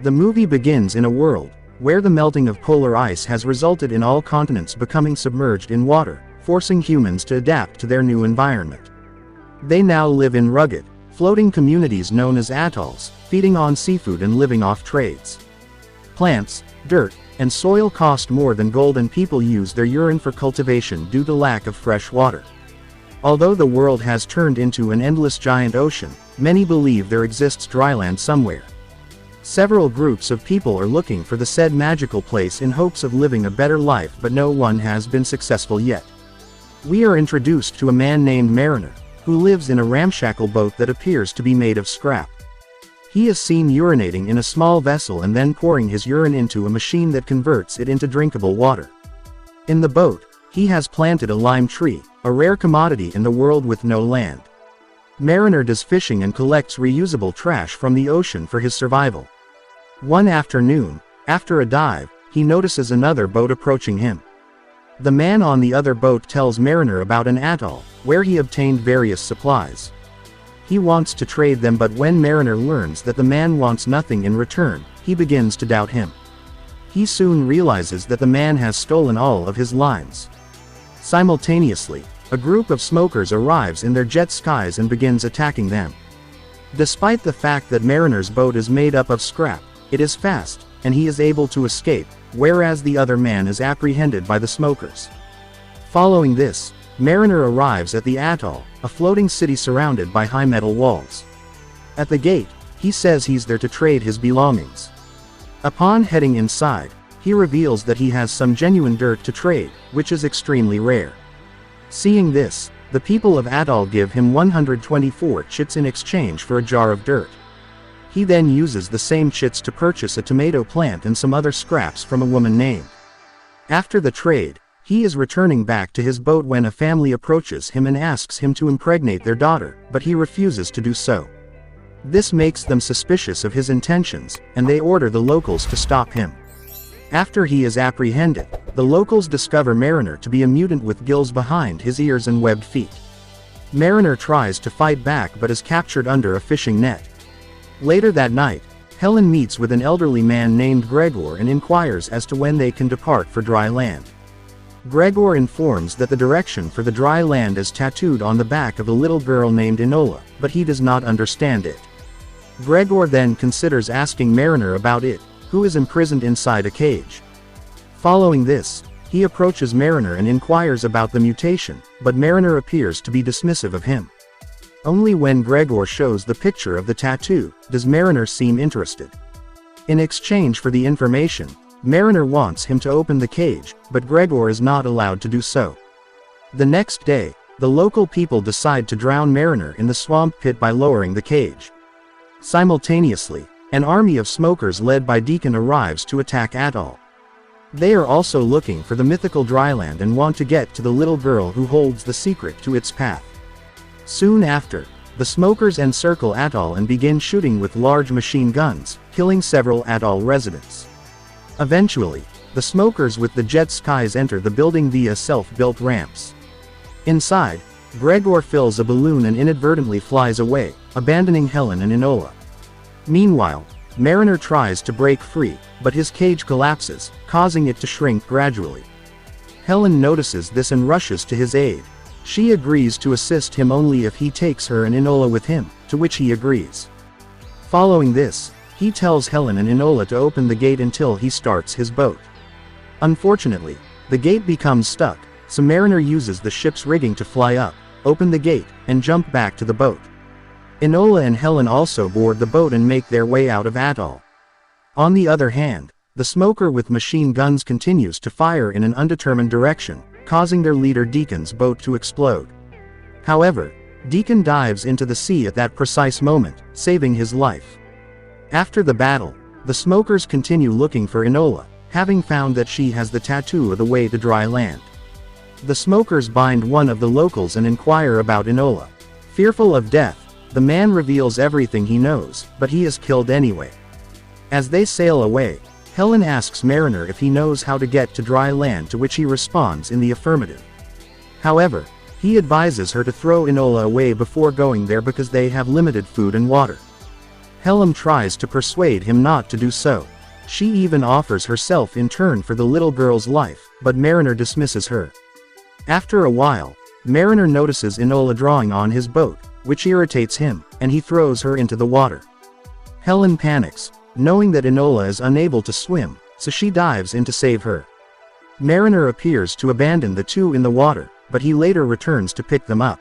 The movie begins in a world where the melting of polar ice has resulted in all continents becoming submerged in water, forcing humans to adapt to their new environment. They now live in rugged, floating communities known as atolls, feeding on seafood and living off trades. Plants, dirt, and soil cost more than gold, and people use their urine for cultivation due to lack of fresh water. Although the world has turned into an endless giant ocean, many believe there exists dry land somewhere. Several groups of people are looking for the said magical place in hopes of living a better life, but no one has been successful yet. We are introduced to a man named Mariner, who lives in a ramshackle boat that appears to be made of scrap. He is seen urinating in a small vessel and then pouring his urine into a machine that converts it into drinkable water. In the boat, he has planted a lime tree, a rare commodity in the world with no land. Mariner does fishing and collects reusable trash from the ocean for his survival. One afternoon, after a dive, he notices another boat approaching him. The man on the other boat tells Mariner about an atoll, where he obtained various supplies. He wants to trade them, but when Mariner learns that the man wants nothing in return, he begins to doubt him. He soon realizes that the man has stolen all of his limes. Simultaneously, a group of smokers arrives in their jet skis and begins attacking them. Despite the fact that Mariner's boat is made up of scrap, it is fast, and he is able to escape, whereas the other man is apprehended by the smokers. Following this, Mariner arrives at the atoll, a floating city surrounded by high metal walls. At the gate, he says he's there to trade his belongings. Upon heading inside, he reveals that he has some genuine dirt to trade, which is extremely rare. Seeing this, the people of Atoll give him 124 chits in exchange for a jar of dirt. He then uses the same chits to purchase a tomato plant and some other scraps from a woman named. After the trade, he is returning back to his boat when a family approaches him and asks him to impregnate their daughter, but he refuses to do so. This makes them suspicious of his intentions, and they order the locals to stop him. After he is apprehended, the locals discover Mariner to be a mutant with gills behind his ears and webbed feet. Mariner tries to fight back but is captured under a fishing net. Later that night, Helen meets with an elderly man named Gregor and inquires as to when they can depart for dry land. Gregor informs that the direction for the dry land is tattooed on the back of a little girl named Enola, but he does not understand it. Gregor then considers asking Mariner about it, who is imprisoned inside a cage. Following this, he approaches Mariner and inquires about the mutation, but Mariner appears to be dismissive of him. Only when Gregor shows the picture of the tattoo, does Mariner seem interested. In exchange for the information, Mariner wants him to open the cage, but Gregor is not allowed to do so. The next day, the local people decide to drown Mariner in the swamp pit by lowering the cage. Simultaneously, an army of smokers led by Deacon arrives to attack Atoll. They are also looking for the mythical dryland and want to get to the little girl who holds the secret to its path. Soon after, the smokers encircle Atoll and begin shooting with large machine guns, killing several Atoll residents. Eventually, the smokers with the jet skis enter the building via self-built ramps. Inside, Gregor fills a balloon and inadvertently flies away, abandoning Helen and Enola. Meanwhile, Mariner tries to break free, but his cage collapses, causing it to shrink gradually. Helen notices this and rushes to his aid. She agrees to assist him only if he takes her and Enola with him, to which he agrees. Following this, he tells Helen and Enola to open the gate until he starts his boat. Unfortunately, the gate becomes stuck, so Mariner uses the ship's rigging to fly up, open the gate, and jump back to the boat. Enola and Helen also board the boat and make their way out of Atoll. On the other hand, the smoker with machine guns continues to fire in an undetermined direction, causing their leader Deacon's boat to explode. However, Deacon dives into the sea at that precise moment, saving his life. After the battle, the smokers continue looking for Enola, having found that she has the tattoo of the way to dry land. The smokers bind one of the locals and inquire about Enola. Fearful of death, the man reveals everything he knows, but he is killed anyway. As they sail away, Helen asks Mariner if he knows how to get to dry land, to which he responds in the affirmative. However, he advises her to throw Enola away before going there because they have limited food and water. Helen tries to persuade him not to do so. She even offers herself in turn for the little girl's life, but Mariner dismisses her. After a while, Mariner notices Enola drawing on his boat, which irritates him, and he throws her into the water. Helen panics, knowing that Enola is unable to swim, so she dives in to save her. Mariner appears to abandon the two in the water, but he later returns to pick them up.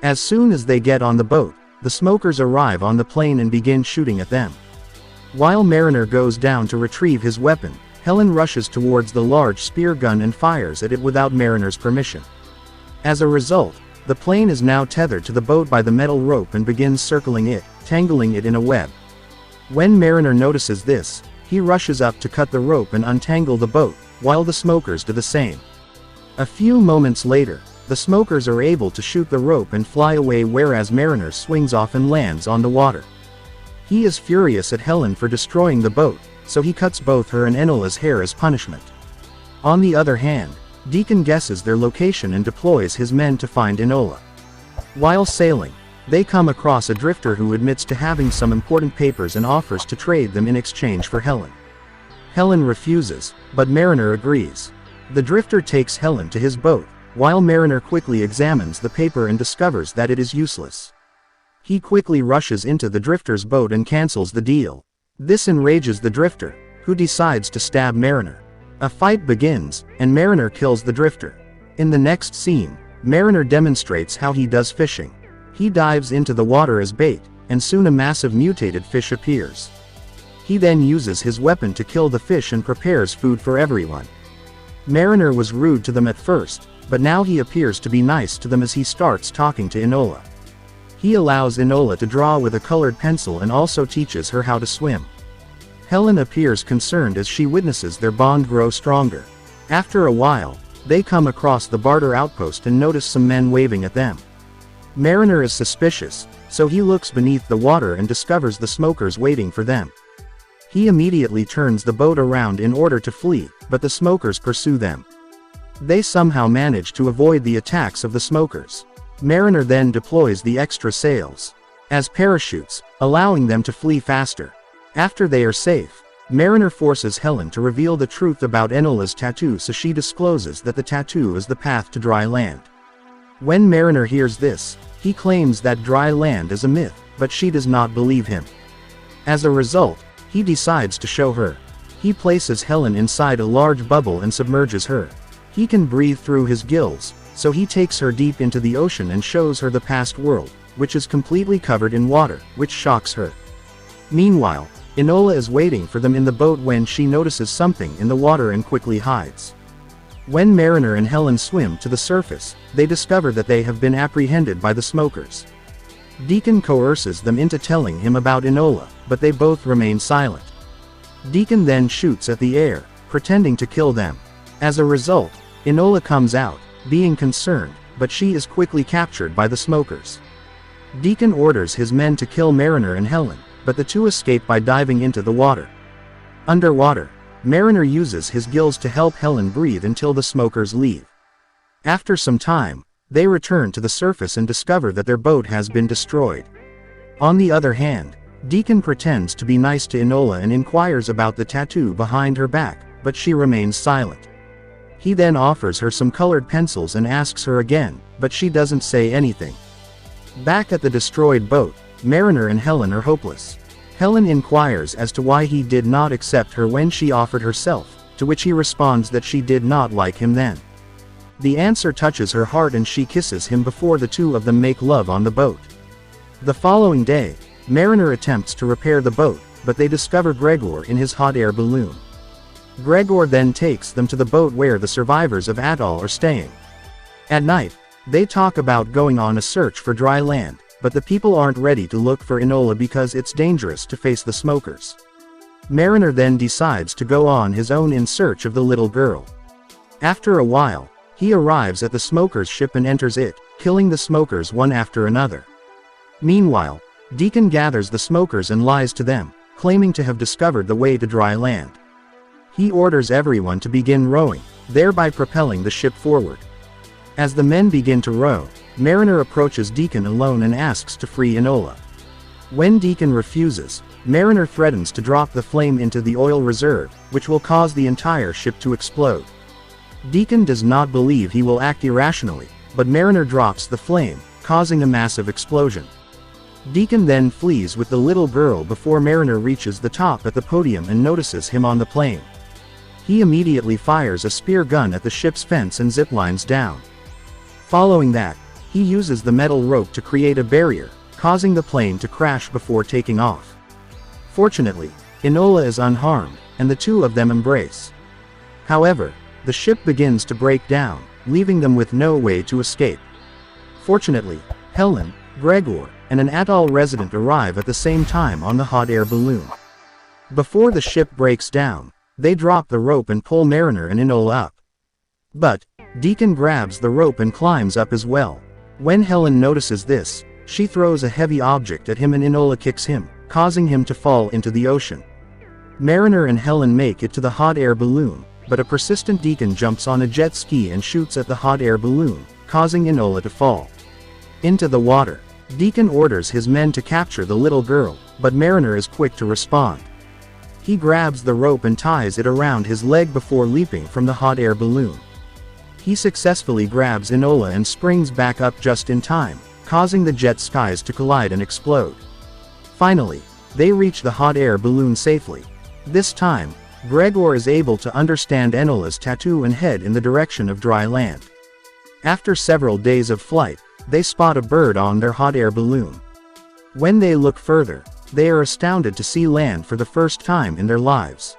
As soon as they get on the boat, the smokers arrive on the plane and begin shooting at them. While Mariner goes down to retrieve his weapon, Helen rushes towards the large spear gun and fires at it without Mariner's permission. As a result, the plane is now tethered to the boat by the metal rope and begins circling it, tangling it in a web. When Mariner notices this, he rushes up to cut the rope and untangle the boat, while the smokers do the same. A few moments later, the smokers are able to shoot the rope and fly away, whereas Mariner swings off and lands on the water. He is furious at Helen for destroying the boat, so he cuts both her and Enola's hair as punishment. On the other hand, Deacon guesses their location and deploys his men to find Enola. While sailing, they come across a drifter who admits to having some important papers and offers to trade them in exchange for Helen. Helen refuses, but Mariner agrees. The drifter takes Helen to his boat, while Mariner quickly examines the paper and discovers that it is useless. He quickly rushes into the drifter's boat and cancels the deal. This enrages the drifter, who decides to stab Mariner. A fight begins, and Mariner kills the drifter. In the next scene, Mariner demonstrates how he does fishing. He dives into the water as bait, and soon a massive mutated fish appears. He then uses his weapon to kill the fish and prepares food for everyone. Mariner was rude to them at first, but now he appears to be nice to them as he starts talking to Enola. He allows Enola to draw with a colored pencil and also teaches her how to swim. Helen appears concerned as she witnesses their bond grow stronger. After a while, they come across the barter outpost and notice some men waving at them. Mariner is suspicious, so he looks beneath the water and discovers the smokers waiting for them. He immediately turns the boat around in order to flee, but the smokers pursue them. They somehow manage to avoid the attacks of the smokers. Mariner then deploys the extra sails as parachutes, allowing them to flee faster. After they are safe, Mariner forces Helen to reveal the truth about Enola's tattoo, so she discloses that the tattoo is the path to dry land. When Mariner hears this, he claims that dry land is a myth, but she does not believe him. As a result, he decides to show her. He places Helen inside a large bubble and submerges her. He can breathe through his gills, so he takes her deep into the ocean and shows her the past world, which is completely covered in water, which shocks her. Meanwhile, Enola is waiting for them in the boat when she notices something in the water and quickly hides. When Mariner and Helen swim to the surface, they discover that they have been apprehended by the smokers. Deacon coerces them into telling him about Enola, but they both remain silent. Deacon then shoots at the air, pretending to kill them. As a result, Enola comes out, being concerned, but she is quickly captured by the smokers. Deacon orders his men to kill Mariner and Helen, but the two escape by diving into the water. Underwater, Mariner uses his gills to help Helen breathe until the smokers leave. After some time, they return to the surface and discover that their boat has been destroyed. On the other hand, Deacon pretends to be nice to Enola and inquires about the tattoo behind her back, but she remains silent. He then offers her some colored pencils and asks her again, but she doesn't say anything. Back at the destroyed boat, Mariner and Helen are hopeless. Helen inquires as to why he did not accept her when she offered herself, to which he responds that she did not like him then. The answer touches her heart and she kisses him before the two of them make love on the boat. The following day, Mariner attempts to repair the boat, but they discover Gregor in his hot air balloon. Gregor then takes them to the boat where the survivors of Atoll are staying. At night, they talk about going on a search for dry land, but the people aren't ready to look for Enola because it's dangerous to face the smokers. Mariner then decides to go on his own in search of the little girl. After a while, he arrives at the smokers' ship and enters it, killing the smokers one after another. Meanwhile, Deacon gathers the smokers and lies to them, claiming to have discovered the way to dry land. He orders everyone to begin rowing, thereby propelling the ship forward. As the men begin to row, Mariner approaches Deacon alone and asks to free Enola. When Deacon refuses, Mariner threatens to drop the flame into the oil reserve, which will cause the entire ship to explode. Deacon does not believe he will act irrationally, but Mariner drops the flame, causing a massive explosion. Deacon then flees with the little girl before Mariner reaches the top at the podium and notices him on the plane. He immediately fires a spear gun at the ship's fence and ziplines down. Following that, he uses the metal rope to create a barrier, causing the plane to crash before taking off. Fortunately, Enola is unharmed, and the two of them embrace. However, the ship begins to break down, leaving them with no way to escape. Fortunately, Helen, Gregor, and an atoll resident arrive at the same time on the hot air balloon. Before the ship breaks down, they drop the rope and pull Mariner and Enola up. But, Deacon grabs the rope and climbs up as well. When Helen notices this, she throws a heavy object at him and Enola kicks him, causing him to fall into the ocean. Mariner and Helen make it to the hot air balloon, but a persistent Deacon jumps on a jet ski and shoots at the hot air balloon, causing Enola to fall into the water. Deacon orders his men to capture the little girl, but Mariner is quick to respond. He grabs the rope and ties it around his leg before leaping from the hot air balloon. He successfully grabs Enola and springs back up just in time, causing the jet skis to collide and explode. Finally, they reach the hot air balloon safely. This time, Gregor is able to understand Enola's tattoo and head in the direction of dry land. After several days of flight, they spot a bird on their hot air balloon. When they look further, they are astounded to see land for the first time in their lives.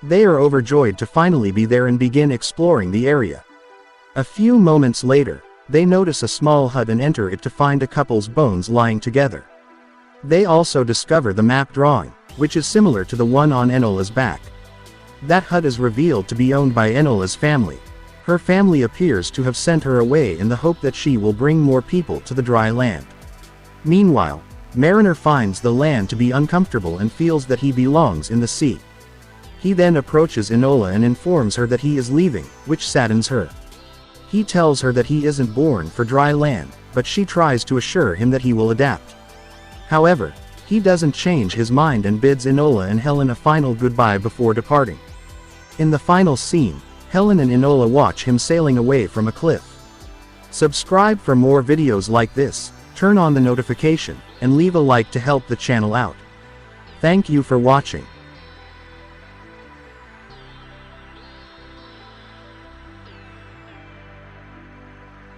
They are overjoyed to finally be there and begin exploring the area. A few moments later, they notice a small hut and enter it to find a couple's bones lying together. They also discover the map drawing, which is similar to the one on Enola's back. That hut is revealed to be owned by Enola's family. Her family appears to have sent her away in the hope that she will bring more people to the dry land. Meanwhile, Mariner finds the land to be uncomfortable and feels that he belongs in the sea. He then approaches Enola and informs her that he is leaving, which saddens her. He tells her that he isn't born for dry land, but she tries to assure him that he will adapt. However, he doesn't change his mind and bids Enola and Helen a final goodbye before departing. In the final scene, Helen and Enola watch him sailing away from a cliff. Subscribe for more videos like this, turn on the notification, and leave a like to help the channel out. Thank you for watching.